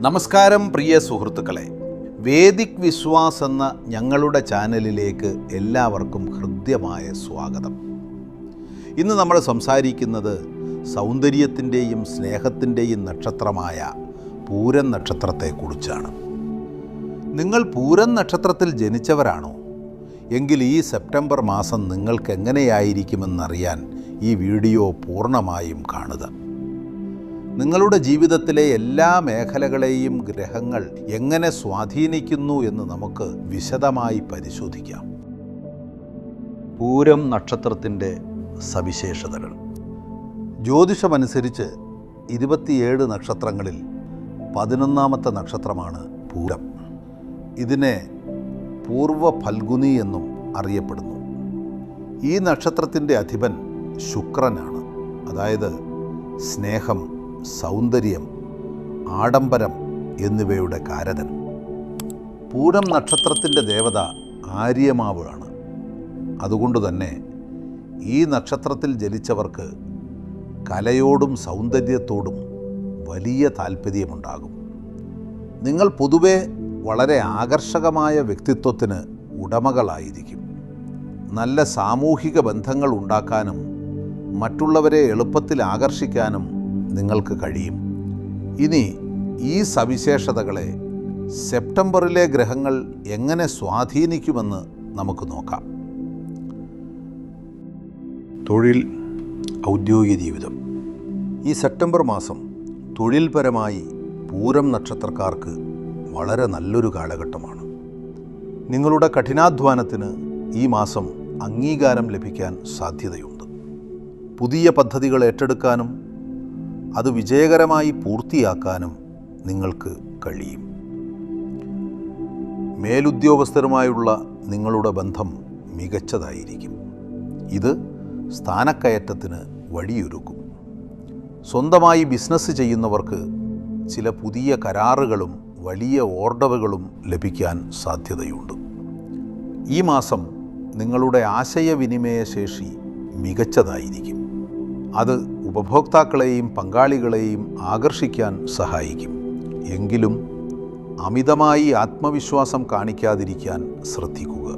നമസ്കാരം പ്രിയ സുഹൃത്തുക്കളെ, വേദിക് വിശ്വാസ് എന്ന ഞങ്ങളുടെ ചാനലിലേക്ക് എല്ലാവർക്കും ഹൃദ്യമായ സ്വാഗതം. ഇന്ന് നമ്മൾ സംസാരിക്കുന്നത് സൗന്ദര്യത്തിൻ്റെയും സ്നേഹത്തിൻ്റെയും നക്ഷത്രമായ പൂരം നക്ഷത്രത്തെക്കുറിച്ചാണ്. നിങ്ങൾ പൂരം നക്ഷത്രത്തിൽ ജനിച്ചവരാണോ? എങ്കിൽ ഈ സെപ്റ്റംബർ മാസം നിങ്ങൾക്ക് എങ്ങനെയായിരിക്കുമെന്നറിയാൻ ഈ വീഡിയോ പൂർണ്ണമായും കാണുക. നിങ്ങളുടെ ജീവിതത്തിലെ എല്ലാ മേഖലകളെയും ഗ്രഹങ്ങൾ എങ്ങനെ സ്വാധീനിക്കുന്നു എന്ന് നമുക്ക് വിശദമായി പരിശോധിക്കാം. പൂരം നക്ഷത്രത്തിൻ്റെ സവിശേഷതകൾ. ജ്യോതിഷമനുസരിച്ച് 27 നക്ഷത്രങ്ങളിൽ 11ാമത്തെ നക്ഷത്രമാണ് പൂരം. ഇതിനെ പൂർവ ഫൽഗുനി എന്നും അറിയപ്പെടുന്നു. ഈ നക്ഷത്രത്തിൻ്റെ അധിപൻ ശുക്രനാണ്. അതായത് സ്നേഹം, സൗന്ദര്യം, ആഡംബരം എന്നിവയുടെ കാരകൻ. പൂരം നക്ഷത്രത്തിൻ്റെ ദേവത ആര്യമാവ് ആണ്. അതുകൊണ്ട് തന്നെ ഈ നക്ഷത്രത്തിൽ ജനിച്ചവർക്ക് കലയോടും സൗന്ദര്യത്തോടും വലിയ താല്പര്യമുണ്ടാകും. നിങ്ങൾ പൊതുവെ വളരെ ആകർഷകമായ വ്യക്തിത്വത്തിന് ഉടമകളായിരിക്കും. നല്ല സാമൂഹിക ബന്ധങ്ങൾ ഉണ്ടാക്കാനും മറ്റുള്ളവരെ എളുപ്പത്തിൽ ആകർഷിക്കാനും നിങ്ങൾക്ക് കഴിയും. ഇനി ഈ സവിശേഷതകളെ സെപ്റ്റംബറിലെ ഗ്രഹങ്ങൾ എങ്ങനെ സ്വാധീനിക്കുമെന്ന് നമുക്ക് നോക്കാം. തൊഴിൽ, ഔദ്യോഗിക ജീവിതം. ഈ സെപ്റ്റംബർ മാസം തൊഴിൽപരമായി പൂരം നക്ഷത്രക്കാർക്ക് വളരെ നല്ലൊരു കാലഘട്ടമാണ്. നിങ്ങളുടെ കഠിനാധ്വാനത്തിന് ഈ മാസം അംഗീകാരം ലഭിക്കാൻ സാധ്യതയുണ്ട്. പുതിയ പദ്ധതികൾ ഏറ്റെടുക്കാനും അത് വിജയകരമായി പൂർത്തിയാക്കാനും നിങ്ങൾക്ക് കഴിയും. മേലുദ്യോഗസ്ഥരുമായുള്ള നിങ്ങളുടെ ബന്ധം മികച്ചതായിരിക്കും. ഇത് സ്ഥാനക്കയറ്റത്തിന് വഴിയൊരുക്കും. സ്വന്തമായി ബിസിനസ് ചെയ്യുന്നവർക്ക് ചില പുതിയ കരാറുകളും വലിയ ഓർഡറുകളും ലഭിക്കാൻ സാധ്യതയുണ്ട്. ഈ മാസം നിങ്ങളുടെ ആശയവിനിമയ ശേഷി മികച്ചതായിരിക്കും. അത് ഉപഭോക്താക്കളെയും പങ്കാളികളെയും ആകർഷിക്കാൻ സഹായിക്കും. എങ്കിലും അമിതമായി ആത്മവിശ്വാസം കാണിക്കാതിരിക്കാൻ ശ്രദ്ധിക്കുക.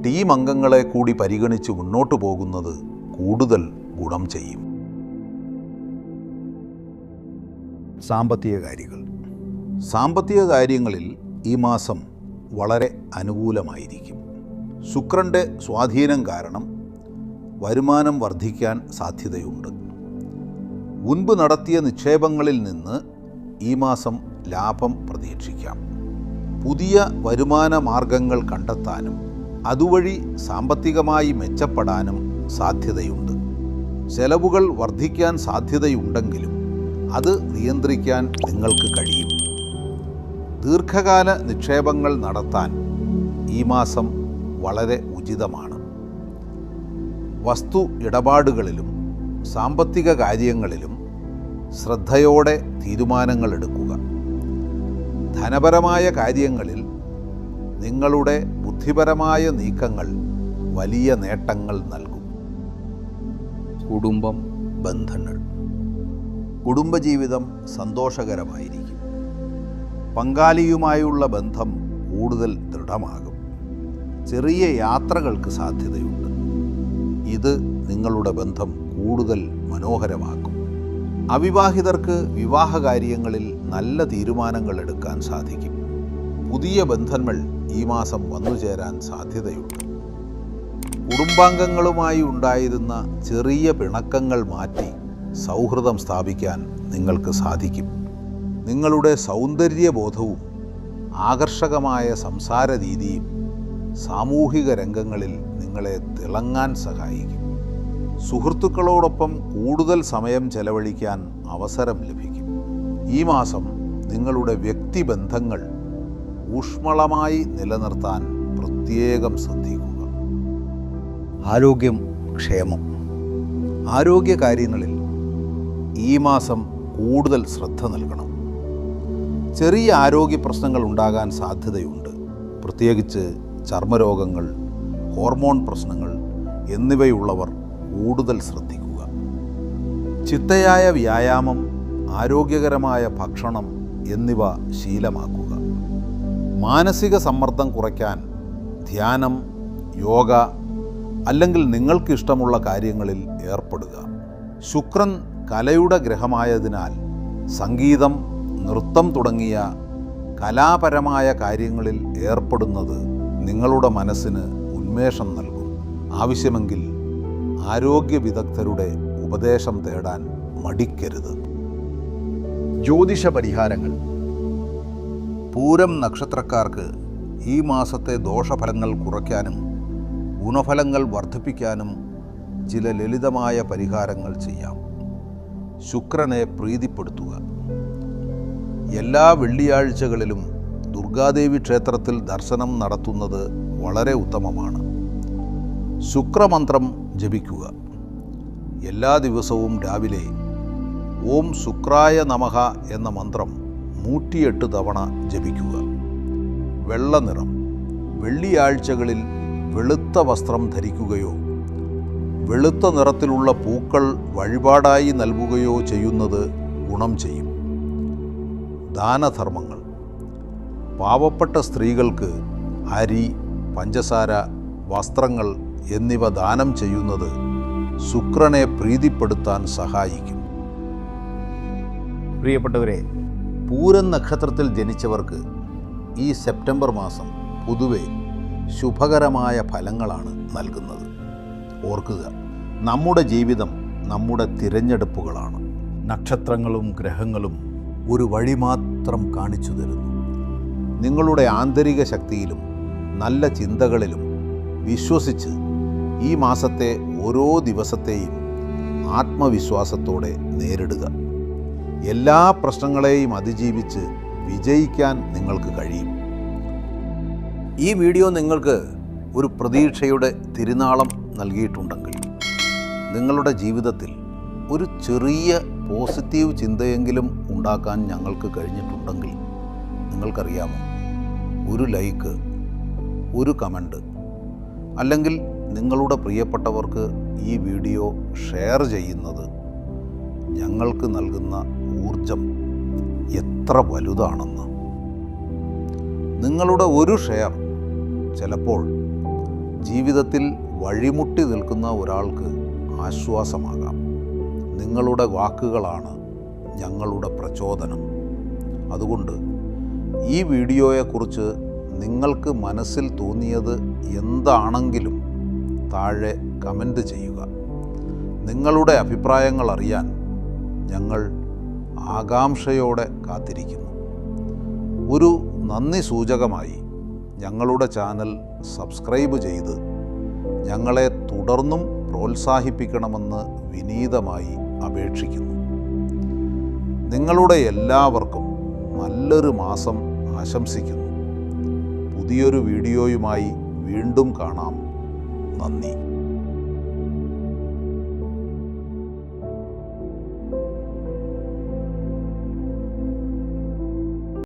ടീം അംഗങ്ങളെ കൂടി പരിഗണിച്ച് മുന്നോട്ടു പോകുന്നത് കൂടുതൽ ഗുണം ചെയ്യും. സാമ്പത്തിക കാര്യങ്ങൾ. സാമ്പത്തിക കാര്യങ്ങളിൽ ഈ മാസം വളരെ അനുകൂലമായിരിക്കും. ശുക്രൻ്റെ സ്വാധീനം കാരണം വരുമാനം വർദ്ധിക്കാൻ സാധ്യതയുണ്ട്. മുൻപ് നടത്തിയ നിക്ഷേപങ്ങളിൽ നിന്ന് ഈ മാസം ലാഭം പ്രതീക്ഷിക്കാം. പുതിയ വരുമാന മാർഗങ്ങൾ കണ്ടെത്താനും അതുവഴി സാമ്പത്തികമായി മെച്ചപ്പെടാനും സാധ്യതയുണ്ട്. ചെലവുകൾ വർദ്ധിക്കാൻ സാധ്യതയുണ്ടെങ്കിലും അത് നിയന്ത്രിക്കാൻ നിങ്ങൾക്ക് കഴിയും. ദീർഘകാല നിക്ഷേപങ്ങൾ നടത്താൻ ഈ മാസം വളരെ ഉചിതമാണ്. വസ്തു ഇടപാടുകളിലും സാമ്പത്തിക കാര്യങ്ങളിലും ശ്രദ്ധയോടെ തീരുമാനങ്ങൾ എടുക്കുക. ധനപരമായ കാര്യങ്ങളിൽ നിങ്ങളുടെ ബുദ്ധിപരമായ നീക്കങ്ങൾ വലിയ നേട്ടങ്ങൾ നൽകും. കുടുംബം, ബന്ധങ്ങൾ. കുടുംബജീവിതം സന്തോഷകരമായിരിക്കും. പങ്കാളിയുമായുള്ള ബന്ധം കൂടുതൽ ദൃഢമാകും. ചെറിയ യാത്രകൾക്ക് സാധ്യതയുണ്ട്. ഇത് നിങ്ങളുടെ ബന്ധം കൂടുതൽ മനോഹരമാക്കും. അവിവാഹിതർക്ക് വിവാഹകാര്യങ്ങളിൽ നല്ല തീരുമാനങ്ങൾ എടുക്കാൻ സാധിക്കും. പുതിയ ബന്ധങ്ങൾ ഈ മാസം വന്നുചേരാൻ സാധ്യതയുണ്ട്. കുടുംബാംഗങ്ങളുമായി ഉണ്ടായിരുന്ന ചെറിയ പിണക്കങ്ങൾ മാറ്റി സൗഹൃദം സ്ഥാപിക്കാൻ നിങ്ങൾക്ക് സാധിക്കും. നിങ്ങളുടെ സൗന്ദര്യബോധവും ആകർഷകമായ സംസാര രീതിയും സാമൂഹിക രംഗങ്ങളിൽ നിങ്ങളെ തിളങ്ങാൻ സഹായിക്കും. സുഹൃത്തുക്കളോടൊപ്പം കൂടുതൽ സമയം ചെലവഴിക്കാൻ അവസരം ലഭിക്കും. ഈ മാസം നിങ്ങളുടെ വ്യക്തിബന്ധങ്ങൾ ഊഷ്മളമായി നിലനിർത്താൻ പ്രത്യേകം ശ്രദ്ധിക്കുക. ആരോഗ്യം, ക്ഷേമം. ആരോഗ്യകാര്യങ്ങളിൽ ഈ മാസം കൂടുതൽ ശ്രദ്ധ നൽകണം. ചെറിയ ആരോഗ്യ പ്രശ്നങ്ങൾ ഉണ്ടാകാൻ സാധ്യതയുണ്ട്. പ്രത്യേകിച്ച് ചർമ്മരോഗങ്ങൾ, ഹോർമോൺ പ്രശ്നങ്ങൾ എന്നിവയുള്ളവർ കൂടുതൽ ശ്രദ്ധിക്കുക. ചിട്ടയായ വ്യായാമം, ആരോഗ്യകരമായ ഭക്ഷണം എന്നിവ ശീലമാക്കുക. മാനസിക സമ്മർദ്ദം കുറയ്ക്കാൻ ധ്യാനം, യോഗ അല്ലെങ്കിൽ നിങ്ങൾക്കിഷ്ടമുള്ള കാര്യങ്ങളിൽ ഏർപ്പെടുക. ശുക്രൻ കലയുടെ ഗ്രഹമായതിനാൽ സംഗീതം, നൃത്തം തുടങ്ങിയ കലാപരമായ കാര്യങ്ങളിൽ ഏർപ്പെടുന്നത് നിങ്ങളുടെ മനസ്സിന് ഉന്മേഷം നൽകും. ആവശ്യമെങ്കിൽ ആരോഗ്യ വിദഗ്ധരുടെ ഉപദേശം തേടാൻ മടിക്കരുത്. ജ്യോതിഷ പരിഹാരങ്ങൾ. പൂരം നക്ഷത്രക്കാർക്ക് ഈ മാസത്തെ ദോഷഫലങ്ങൾ കുറയ്ക്കാനും ഗുണഫലങ്ങൾ വർദ്ധിപ്പിക്കാനും ചില ലളിതമായ പരിഹാരങ്ങൾ ചെയ്യാം. ശുക്രനെ പ്രീതിപ്പെടുത്തുക. എല്ലാ വെള്ളിയാഴ്ചകളിലും ദുർഗാദേവി ക്ഷേത്രത്തിൽ ദർശനം നടത്തുന്നത് വളരെ ഉത്തമമാണ്. ശുക്രമന്ത്രം ജപിക്കുക. എല്ലാ ദിവസവും രാവിലെ ഓം ശുക്രായ നമഃ എന്ന മന്ത്രം 108 തവണ ജപിക്കുക. വെള്ള നിറം. വെള്ളിയാഴ്ചകളിൽ വെളുത്ത വസ്ത്രം ധരിക്കുകയോ വെളുത്ത നിറത്തിലുള്ള പൂക്കൾ വഴിപാടായി നൽകുകയോ ചെയ്യുന്നത് ഗുണം ചെയ്യും. ദാനധർമ്മങ്ങൾ. പാവപ്പെട്ട സ്ത്രീകൾക്ക് അരി, പഞ്ചസാര, വസ്ത്രങ്ങൾ എന്നിവ ദാനം ചെയ്യുന്നത് ശുക്രനെ പ്രീതിപ്പെടുത്താൻ സഹായിക്കും. പ്രിയപ്പെട്ടവരെ, പൂരം നക്ഷത്രത്തിൽ ജനിച്ചവർക്ക് ഈ സെപ്റ്റംബർ മാസം പൊതുവെ ശുഭകരമായ ഫലങ്ങളാണ് നൽകുന്നത്. ഓർക്കുക, നമ്മുടെ ജീവിതം നമ്മുടെ തിരഞ്ഞെടുപ്പുകളാണ്. നക്ഷത്രങ്ങളും ഗ്രഹങ്ങളും ഒരു വഴി മാത്രം കാണിച്ചു തരുന്നു. നിങ്ങളുടെ ആന്തരിക ശക്തിയിലും നല്ല ചിന്തകളിലും വിശ്വസിച്ച് ഈ മാസത്തെ ഓരോ ദിവസത്തെയും ആത്മവിശ്വാസത്തോടെ നേരിടുക. എല്ലാ പ്രശ്നങ്ങളെയും അതിജീവിച്ച് വിജയിക്കാൻ നിങ്ങൾക്ക് കഴിയും. ഈ വീഡിയോ നിങ്ങൾക്ക് ഒരു പ്രതീക്ഷയുടെ തിരുനാളം നൽകിയിട്ടുണ്ടെങ്കിൽ, നിങ്ങളുടെ ജീവിതത്തിൽ ഒരു ചെറിയ പോസിറ്റീവ് ചിന്തയെങ്കിലും ഉണ്ടാക്കാൻ ഞങ്ങൾക്ക് കഴിഞ്ഞിട്ടുണ്ടെങ്കിൽ, നിങ്ങൾക്കറിയാമോ, ഒരു ലൈക്ക്, ഒരു കമൻറ്റ്, അല്ലെങ്കിൽ നിങ്ങളുടെ പ്രിയപ്പെട്ടവർക്ക് ഈ വീഡിയോ ഷെയർ ചെയ്യുന്നത് ഞങ്ങൾക്ക് നൽകുന്ന ഊർജം എത്ര വലുതാണെന്ന്. നിങ്ങളുടെ ഒരു ഷെയർ ചിലപ്പോൾ ജീവിതത്തിൽ വഴിമുട്ടി നിൽക്കുന്ന ഒരാൾക്ക് ആശ്വാസമാകാം. നിങ്ങളുടെ വാക്കുകളാണ് ഞങ്ങളുടെ പ്രചോദനം. അതുകൊണ്ട് ഈ വീഡിയോയെക്കുറിച്ച് നിങ്ങൾക്ക് മനസ്സിൽ തോന്നിയത് എന്താണെങ്കിലും താഴെ കമൻറ്റ് ചെയ്യുക. നിങ്ങളുടെ അഭിപ്രായങ്ങൾ അറിയാൻ ഞങ്ങൾ ആകാംക്ഷയോടെ കാത്തിരിക്കുന്നു. ഒരു നന്ദി സൂചകമായി ഞങ്ങളുടെ ചാനൽ സബ്സ്ക്രൈബ് ചെയ്ത് ഞങ്ങളെ തുടർന്നും പ്രോത്സാഹിപ്പിക്കണമെന്ന് വിനീതമായി അപേക്ഷിക്കുന്നു. നിങ്ങളുടെ എല്ലാവർക്കും നല്ലൊരു മാസം ആശംസിക്കുന്നു. പുതിയൊരു വീഡിയോയുമായി വീണ്ടും കാണാം. നന്ദി.